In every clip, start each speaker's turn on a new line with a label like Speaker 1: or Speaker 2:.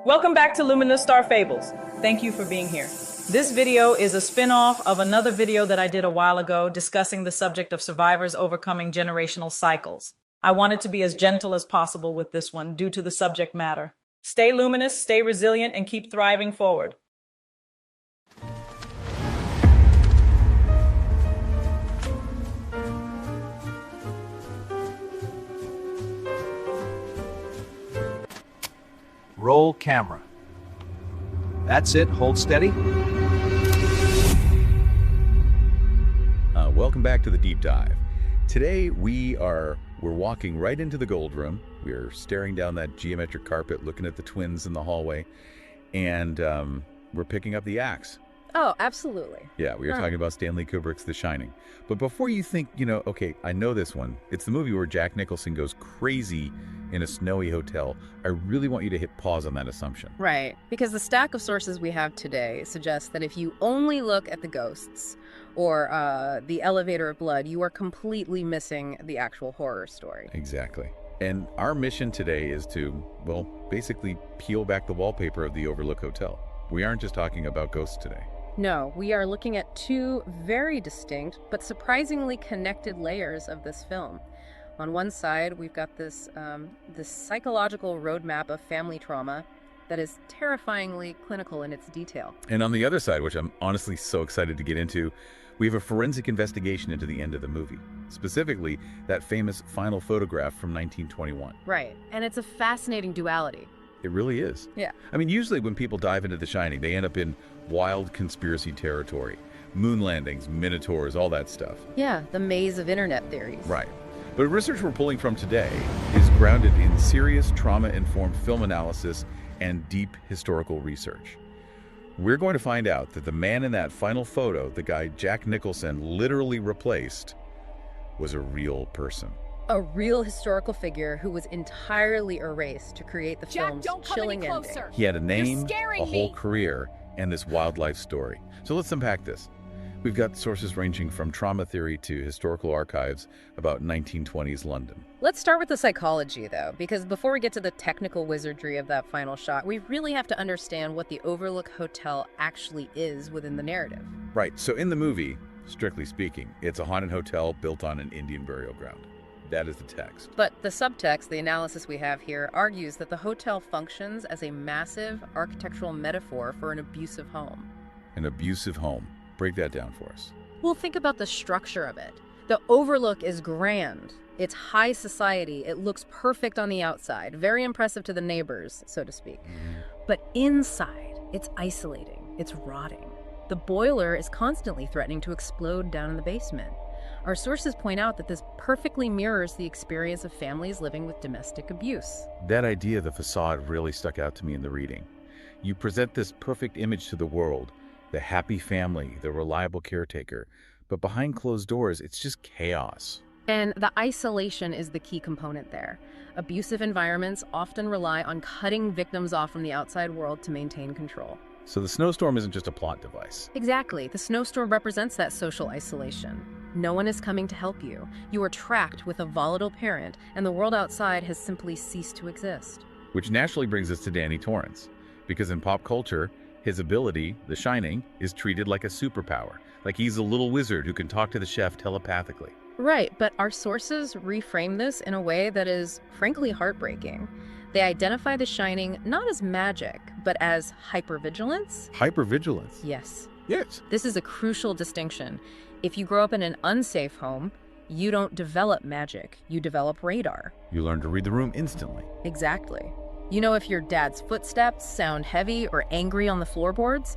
Speaker 1: Welcome back to Luminous Star Fables. Thank you for being here. This video is a spin-off of another video that I did a while ago discussing the subject of survivors overcoming generational cycles. I wanted to be as gentle as possible with this one due to the subject matter. Stay luminous, stay resilient, and keep thriving forward.
Speaker 2: Roll camera. That's it, hold steady.
Speaker 3: Welcome back to the deep dive. Today we're walking right into the gold room. We're staring down that geometric carpet, looking at the twins in the hallway, and we're picking up the axe.
Speaker 4: Oh, absolutely.
Speaker 3: Yeah, we were talking about Stanley Kubrick's The Shining. But before you think, okay, I know this one. It's the movie where Jack Nicholson goes crazy in a snowy hotel. I really want you to hit pause on that assumption.
Speaker 4: Right, because the stack of sources we have today suggests that if you only look at the ghosts or the elevator of blood, you are completely missing the actual horror story.
Speaker 3: Exactly. And our mission today is to, well, basically peel back the wallpaper of the Overlook Hotel. We aren't just talking about ghosts today.
Speaker 4: No, we are looking at two very distinct but surprisingly connected layers of this film. On one side, we've got this psychological roadmap of family trauma that is terrifyingly clinical in its detail.
Speaker 3: And on the other side, which I'm honestly so excited to get into, we have a forensic investigation into the end of the movie. Specifically, that famous final photograph from 1921.
Speaker 4: Right, and it's a fascinating duality.
Speaker 3: It really is.
Speaker 4: Yeah.
Speaker 3: I mean, usually when people dive into The Shining, they end up in wild conspiracy territory. Moon landings, minotaurs, all that stuff.
Speaker 4: Yeah, the maze of internet theories.
Speaker 3: Right. But research we're pulling from today is grounded in serious trauma-informed film analysis and deep historical research. We're going to find out that the man in that final photo, the guy Jack Nicholson literally replaced, was a real person.
Speaker 4: A real historical figure who was entirely erased to create the film's chilling ending.
Speaker 3: He had a name, a whole career, and this wildlife story. So let's unpack this. We've got sources ranging from trauma theory to historical archives about 1920s London.
Speaker 4: Let's start with the psychology, though, because before we get to the technical wizardry of that final shot, we really have to understand what the Overlook Hotel actually is within the narrative.
Speaker 3: Right, so in the movie, strictly speaking, it's a haunted hotel built on an Indian burial ground. That is the text.
Speaker 4: But the subtext, the analysis we have here, argues that the hotel functions as a massive architectural metaphor for an abusive home.
Speaker 3: An abusive home. Break that down for us.
Speaker 4: Well, think about the structure of it. The Overlook is grand. It's high society. It looks perfect on the outside, very impressive to the neighbors, so to speak. But inside, it's isolating. It's rotting. The boiler is constantly threatening to explode down in the basement. Our sources point out that this perfectly mirrors the experience of families living with domestic abuse.
Speaker 3: That idea of the facade really stuck out to me in the reading. You present this perfect image to the world, the happy family, the reliable caretaker, but behind closed doors, it's just chaos.
Speaker 4: And the isolation is the key component there. Abusive environments often rely on cutting victims off from the outside world to maintain control.
Speaker 3: So the snowstorm isn't just a plot device.
Speaker 4: Exactly. The snowstorm represents that social isolation. No one is coming to help you. You are trapped with a volatile parent, and the world outside has simply ceased to exist.
Speaker 3: Which naturally brings us to Danny Torrance, because in pop culture, his ability, The Shining, is treated like a superpower, like he's a little wizard who can talk to the chef telepathically.
Speaker 4: Right, but our sources reframe this in a way that is frankly heartbreaking. They identify The Shining not as magic, but as hypervigilance.
Speaker 3: Hypervigilance?
Speaker 4: Yes.
Speaker 3: Yes.
Speaker 4: This is a crucial distinction. If you grow up in an unsafe home, you don't develop magic, you develop radar.
Speaker 3: You learn to read the room instantly.
Speaker 4: Exactly. You know if your dad's footsteps sound heavy or angry on the floorboards.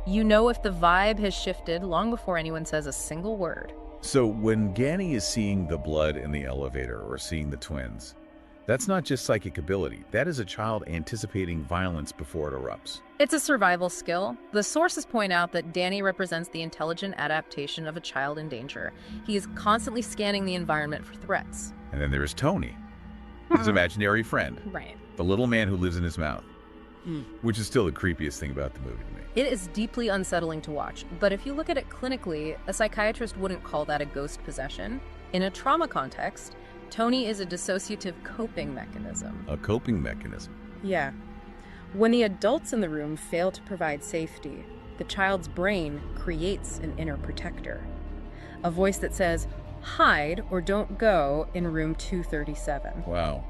Speaker 4: You know if the vibe has shifted long before anyone says a single word.
Speaker 3: So when Ganny is seeing the blood in the elevator or seeing the twins, that's not just psychic ability. That is a child anticipating violence before it erupts.
Speaker 4: It's a survival skill. The sources point out that Danny represents the intelligent adaptation of a child in danger. He is constantly scanning the environment for threats.
Speaker 3: And then there is Tony, his imaginary friend.
Speaker 4: Right.
Speaker 3: The little man who lives in his mouth, which is still the creepiest thing about the movie to me.
Speaker 4: It is deeply unsettling to watch, but if you look at it clinically, a psychiatrist wouldn't call that a ghost possession. In a trauma context, Tony is a dissociative coping mechanism.
Speaker 3: A coping mechanism?
Speaker 4: Yeah. When the adults in the room fail to provide safety, the child's brain creates an inner protector. A voice that says, hide or don't go in room 237.
Speaker 3: Wow.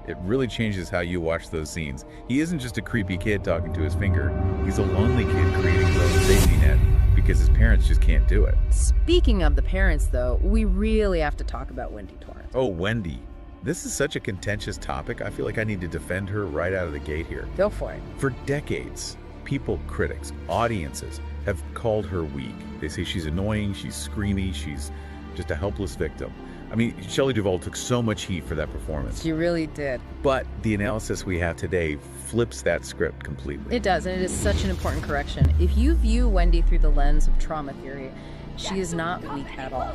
Speaker 3: It really changes how you watch those scenes. He isn't just a creepy kid talking to his finger. He's a lonely kid creating his own safety net because his parents just can't do it.
Speaker 4: Speaking of the parents, though, we really have to talk about Wendy Torrance.
Speaker 3: Oh, Wendy. This is such a contentious topic. I feel like I need to defend her right out of the gate here.
Speaker 4: Go for it.
Speaker 3: For decades, people, critics, audiences have called her weak. They say she's annoying, she's screamy, she's just a helpless victim. I mean, Shelley Duvall took so much heat for that performance.
Speaker 4: She really did.
Speaker 3: But the analysis we have today flips that script completely.
Speaker 4: It does, and it is such an important correction. If you view Wendy through the lens of trauma theory, she is not weak at all.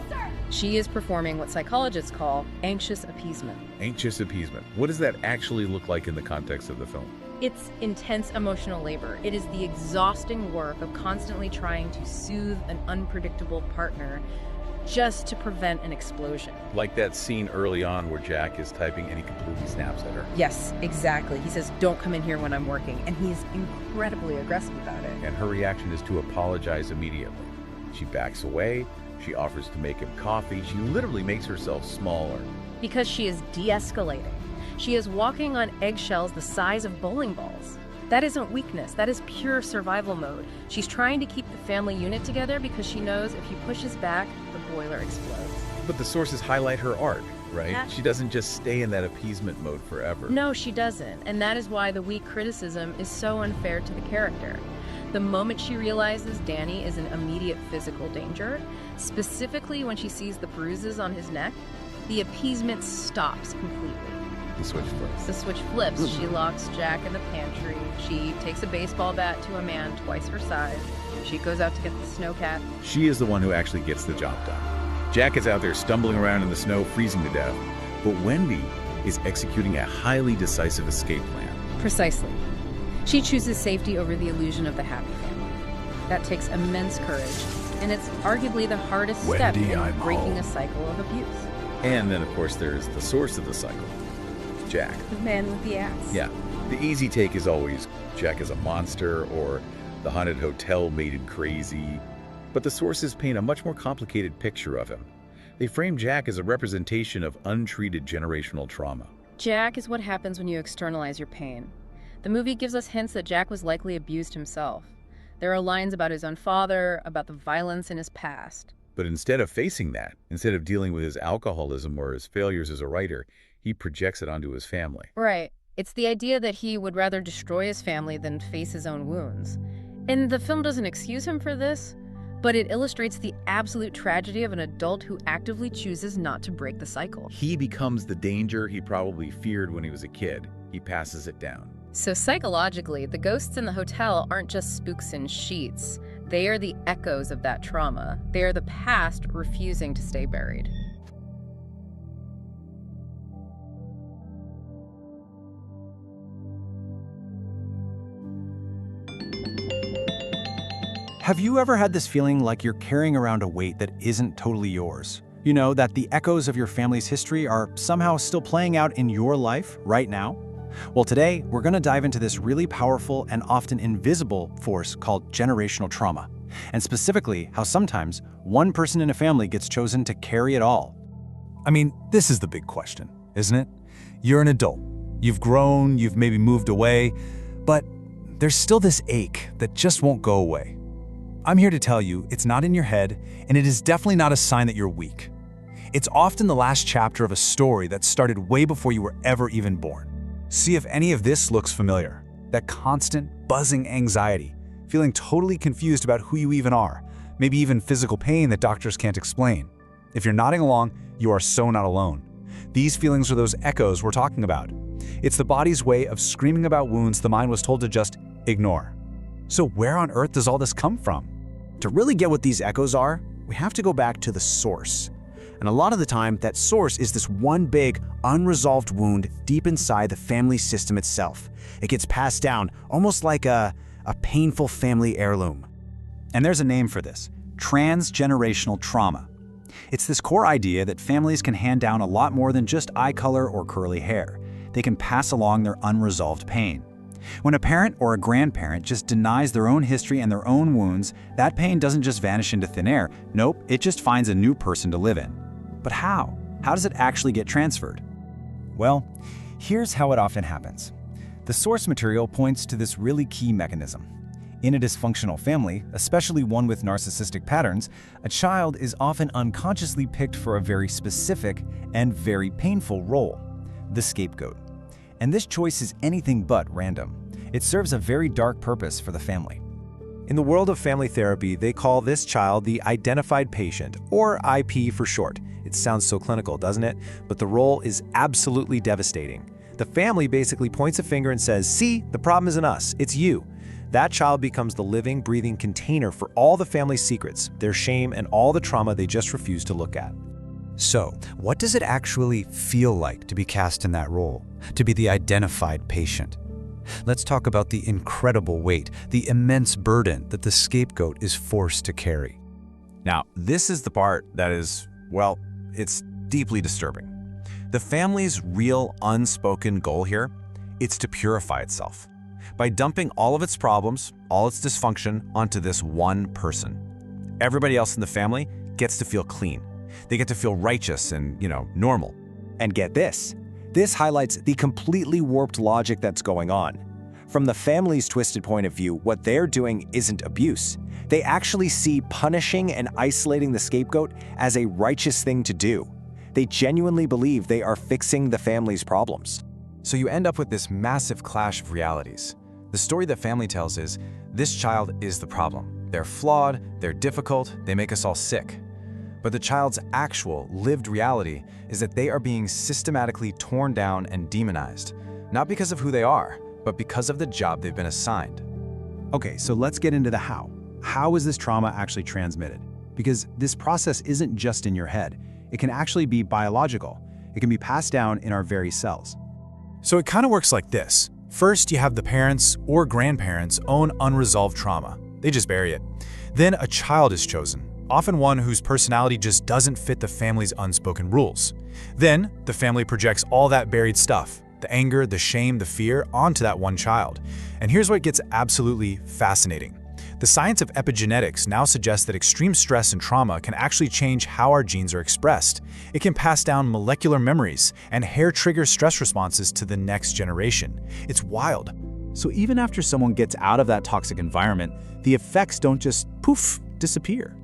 Speaker 4: She is performing what psychologists call anxious appeasement.
Speaker 3: Anxious appeasement. What does that actually look like in the context of the film?
Speaker 4: It's intense emotional labor. It is the exhausting work of constantly trying to soothe an unpredictable partner just to prevent an explosion.
Speaker 3: Like that scene early on where Jack is typing and he completely snaps at her.
Speaker 4: Yes, exactly. He says, don't come in here when I'm working, and he's incredibly aggressive about it.
Speaker 3: And her reaction is to apologize immediately. She backs away, she offers to make him coffee, she literally makes herself smaller.
Speaker 4: Because she is de-escalating. She is walking on eggshells the size of bowling balls. That isn't weakness, that is pure survival mode. She's trying to keep the family unit together because she knows if he pushes back, the boiler explodes.
Speaker 3: But the sources highlight her arc, right?
Speaker 4: Yeah.
Speaker 3: She doesn't just stay in that appeasement mode forever.
Speaker 4: No, she doesn't, and that is why the weak criticism is so unfair to the character. The moment she realizes Danny is in immediate physical danger, specifically when she sees the bruises on his neck, the appeasement stops completely.
Speaker 3: The switch flips.
Speaker 4: The switch flips. She locks Jack in the pantry. She takes a baseball bat to a man twice her size. She goes out to get the snowcat.
Speaker 3: She is the one who actually gets the job done. Jack is out there stumbling around in the snow, freezing to death. But Wendy is executing a highly decisive escape plan.
Speaker 4: Precisely. She chooses safety over the illusion of the happy family. That takes immense courage, and it's arguably the hardest step
Speaker 2: Wendy,
Speaker 4: in
Speaker 2: I'm
Speaker 4: breaking
Speaker 2: home.
Speaker 4: a cycle of abuse.
Speaker 3: And then, of course, there's the source of the cycle, Jack.
Speaker 4: The man with the axe.
Speaker 3: Yeah, the easy take is always Jack is a monster or the haunted hotel made him crazy. But the sources paint a much more complicated picture of him. They frame Jack as a representation of untreated generational trauma.
Speaker 4: Jack is what happens when you externalize your pain. The movie gives us hints that Jack was likely abused himself. There are lines about his own father, about the violence in his past.
Speaker 3: But instead of facing that, instead of dealing with his alcoholism or his failures as a writer, he projects it onto his family.
Speaker 4: Right. It's the idea that he would rather destroy his family than face his own wounds. And the film doesn't excuse him for this, but it illustrates the absolute tragedy of an adult who actively chooses not to break the cycle.
Speaker 3: He becomes the danger he probably feared when he was a kid. He passes it down.
Speaker 4: So psychologically, the ghosts in the hotel aren't just spooks in sheets. They are the echoes of that trauma. They are the past refusing to stay buried.
Speaker 2: Have you ever had this feeling like you're carrying around a weight that isn't totally yours? You know, that the echoes of your family's history are somehow still playing out in your life right now? Well, today, we're going to dive into this really powerful and often invisible force called generational trauma, and specifically how sometimes one person in a family gets chosen to carry it all.
Speaker 5: I mean, this is the big question, isn't it? You're an adult. You've grown, you've maybe moved away, but there's still this ache that just won't go away. I'm here to tell you it's not in your head, and it is definitely not a sign that you're weak. It's often the last chapter of a story that started way before you were ever even born. See if any of this looks familiar. That constant, buzzing anxiety, feeling totally confused about who you even are, maybe even physical pain that doctors can't explain. If you're nodding along, you are so not alone. These feelings are those echoes we're talking about. It's the body's way of screaming about wounds the mind was told to just ignore. So where on earth does all this come from?
Speaker 2: To really get what these echoes are, we have to go back to the source. And a lot of the time, that source is this one big, unresolved wound deep inside the family system itself. It gets passed down, almost like a painful family heirloom. And there's a name for this: transgenerational trauma. It's this core idea that families can hand down a lot more than just eye color or curly hair. They can pass along their unresolved pain.
Speaker 6: When a parent or a grandparent just denies their own history and their own wounds, that pain doesn't just vanish into thin air. Nope, it just finds a new person to live in. But how? How does it actually get transferred?
Speaker 7: Well, here's how it often happens. The source material points to this really key mechanism. In a dysfunctional family, especially one with narcissistic patterns, a child is often unconsciously picked for a very specific and very painful role: the scapegoat. And this choice is anything but random. It serves a very dark purpose for the family.
Speaker 8: In the world of family therapy, they call this child the identified patient, or IP for short. It sounds so clinical, doesn't it? But the role is absolutely devastating. The family basically points a finger and says, "See, the problem isn't us, it's you." That child becomes the living, breathing container for all the family's secrets, their shame, and all the trauma they just refuse to look at.
Speaker 5: So, what does it actually feel like to be cast in that role, to be the identified patient? Let's talk about the incredible weight, the immense burden that the scapegoat is forced to carry.
Speaker 2: Now, this is the part that is, well, it's deeply disturbing. The family's real unspoken goal here, it's to purify itself by dumping all of its problems, all its dysfunction onto this one person. Everybody else in the family gets to feel clean. They get to feel righteous and, normal.
Speaker 8: And get this. This highlights the completely warped logic that's going on. From the family's twisted point of view, what they're doing isn't abuse. They actually see punishing and isolating the scapegoat as a righteous thing to do. They genuinely believe they are fixing the family's problems.
Speaker 5: So you end up with this massive clash of realities. The story the family tells is, this child is the problem. They're flawed, they're difficult, they make us all sick. But the child's actual, lived reality is that they are being systematically torn down and demonized, not because of who they are, but because of the job they've been assigned.
Speaker 6: Okay, so let's get into the how. How is this trauma actually transmitted? Because this process isn't just in your head. It can actually be biological. It can be passed down in our very cells.
Speaker 5: So it kind of works like this. First, you have the parents' or grandparents' own unresolved trauma. They just bury it. Then a child is chosen, often one whose personality just doesn't fit the family's unspoken rules. Then, the family projects all that buried stuff, the anger, the shame, the fear, onto that one child. And here's what gets absolutely fascinating. The science of epigenetics now suggests that extreme stress and trauma can actually change how our genes are expressed. It can pass down molecular memories and hair-trigger stress responses to the next generation. It's wild.
Speaker 6: So even after someone gets out of that toxic environment, the effects don't just poof, disappear.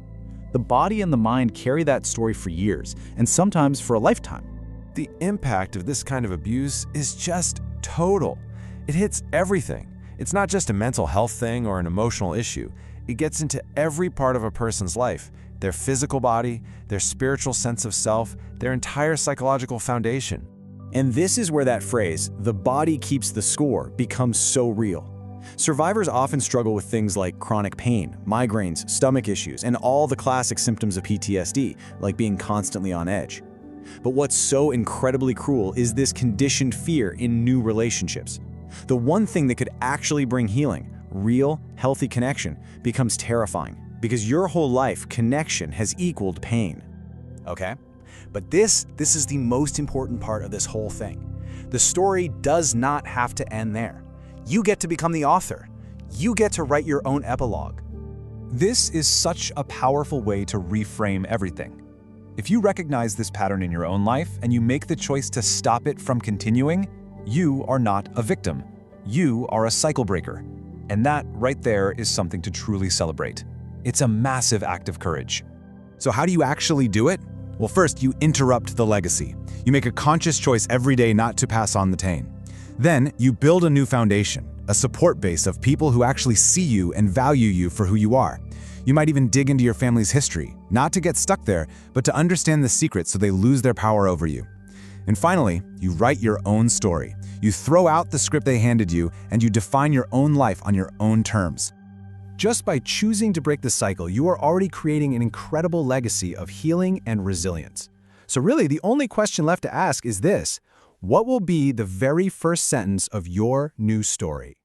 Speaker 6: The body and the mind carry that story for years, and sometimes for a lifetime.
Speaker 8: The impact of this kind of abuse is just total. It hits everything. It's not just a mental health thing or an emotional issue. It gets into every part of a person's life, their physical body, their spiritual sense of self, their entire psychological foundation. And this is where that phrase, "the body keeps the score," becomes so real. Survivors often struggle with things like chronic pain, migraines, stomach issues, and all the classic symptoms of PTSD, like being constantly on edge. But what's so incredibly cruel is this conditioned fear in new relationships. The one thing that could actually bring healing, real, healthy connection, becomes terrifying because your whole life, connection has equaled pain. Okay? But this is the most important part of this whole thing. The story does not have to end there. You get to become the author. You get to write your own epilogue.
Speaker 5: This is such a powerful way to reframe everything. If you recognize this pattern in your own life and you make the choice to stop it from continuing, you are not a victim. You are a cycle breaker. And that right there is something to truly celebrate. It's a massive act of courage.
Speaker 2: So how do you actually do it? Well, first, you interrupt the legacy. You make a conscious choice every day not to pass on the pain. Then, you build a new foundation, a support base of people who actually see you and value you for who you are. You might even dig into your family's history, not to get stuck there, but to understand the secrets so they lose their power over you. And finally, you write your own story. You throw out the script they handed you, and you define your own life on your own terms. Just by choosing to break the cycle, you are already creating an incredible legacy of healing and resilience. So really, the only question left to ask is this: what will be the very first sentence of your new story?